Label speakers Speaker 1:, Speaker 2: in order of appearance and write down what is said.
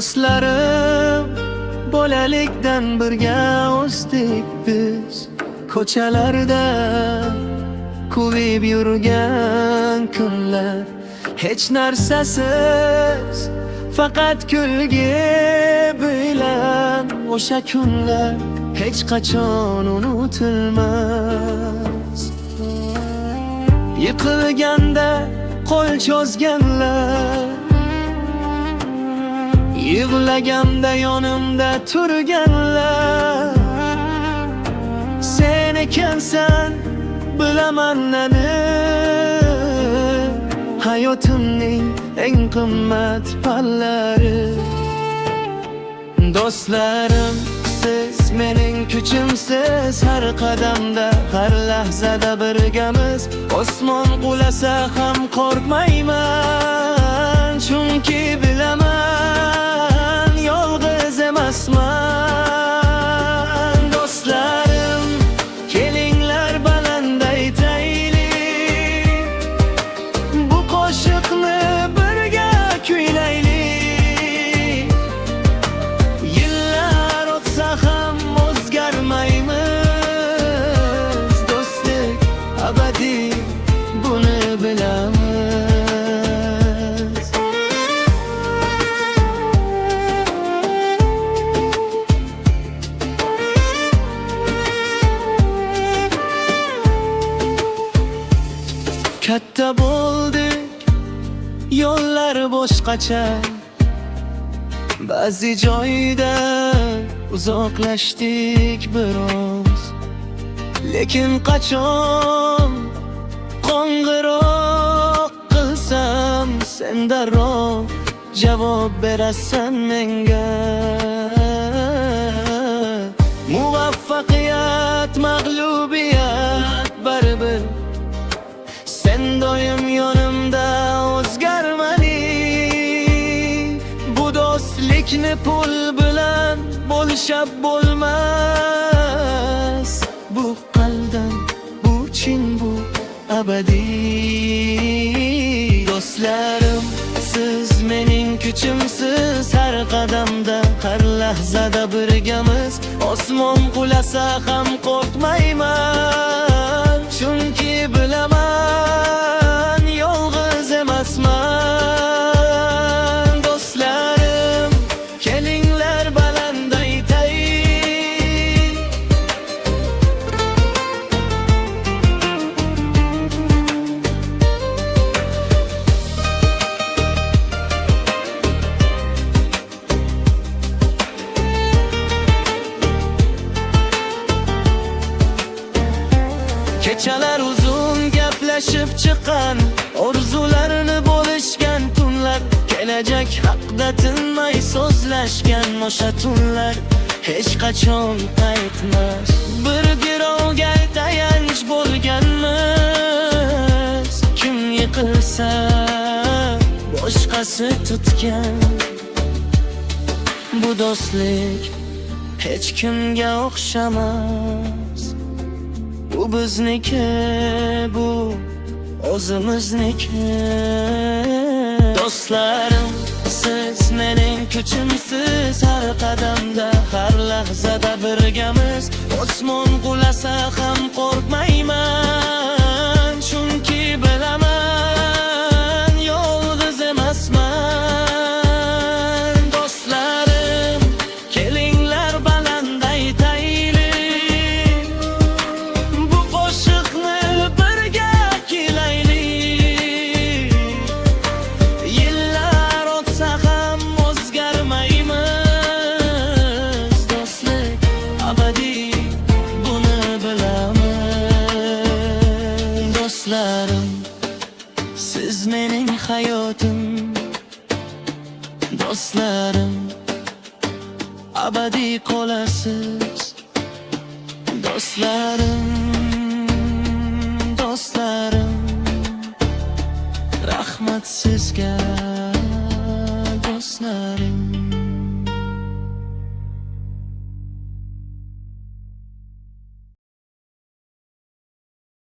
Speaker 1: Do'stlarim, bolalikdan birga o'sdik biz. Ko'chalarda quvib yurgan kunlar, hech narsasiz, faqat kulgi bilan. O'sha kunlar hech qachon unutilmas. Yiqilganda qo'l cho'zganlar, yig'laganda yonimda turganlar. Sen ekansan, bilaman nani, hayotimning eng qimmat pallari. Do'stlarim, siz mening kuchimsiz, har qadamda, har lahzada birgamiz. Osmon qulasa ham qo'rqmayman, chunki bilaman, yolg'iz emasman. Do'stlarim, kelinglar baland aytaylik, bu qo'shiqni birga kuylaylik. Yillar o'tsa ham o'zgarmaymiz, do'stlik abadiy, buni bilamiz. Katta bo'ldik, yo'llar boshqacha, ba'zi joyda uzoqlashdik biroz. Lekin qachon qo'ng'iroq qilsam, sen darrov javob berasan menga. Muvaffaqiyat, mag'lubiyat baribir, sen doim yonimda, o'zgarmali. Bu do'stlikni pul bilan bo'lishab bo'lmas. Bu qalbdan, bu chin, bu abadiy. Do'stlarim, siz mening kuchimsiz, har qadamda, har lahzada birgamiz. Osmon qulasa ham qo'rqmayman, chunki bilaman, yolg'iz emasman. Do'stlarim, kelinglar baland aytaylik, kechalar uzun, gaplashib chiqqan, orzularini bo'lishgan tunlar, kelajak haqida tinmay so'zlashgan o'sha tunlar hech qachon qaytmas. Bir girovga tayanch bo'lganmiz, kim yiqilsa boshqasi tutgan. Bu do'stlik hech kimga o'xshamas. Bu bizniki, bu o'zimizniki. Do'stlarim, siz mening kuchimsiz, har qadamda, har lahzada birgamiz. Osmon qulasa ham qo'rqmayman, chunki bilaman, yolg'iz emasman. Do'stlarim, kelinglar baland aytaylik, bu qo'shiqni birga kuylaylik. Yillar o'tsa ham o'zgarmaymiz, do'stlik abadiy, buni bilaman. Do'stlarim, siz mening hayotim, do'stlarim, abadiy qolasiz. Do'stlarim, do'stlarim, rahmat sizga, do'stlarim.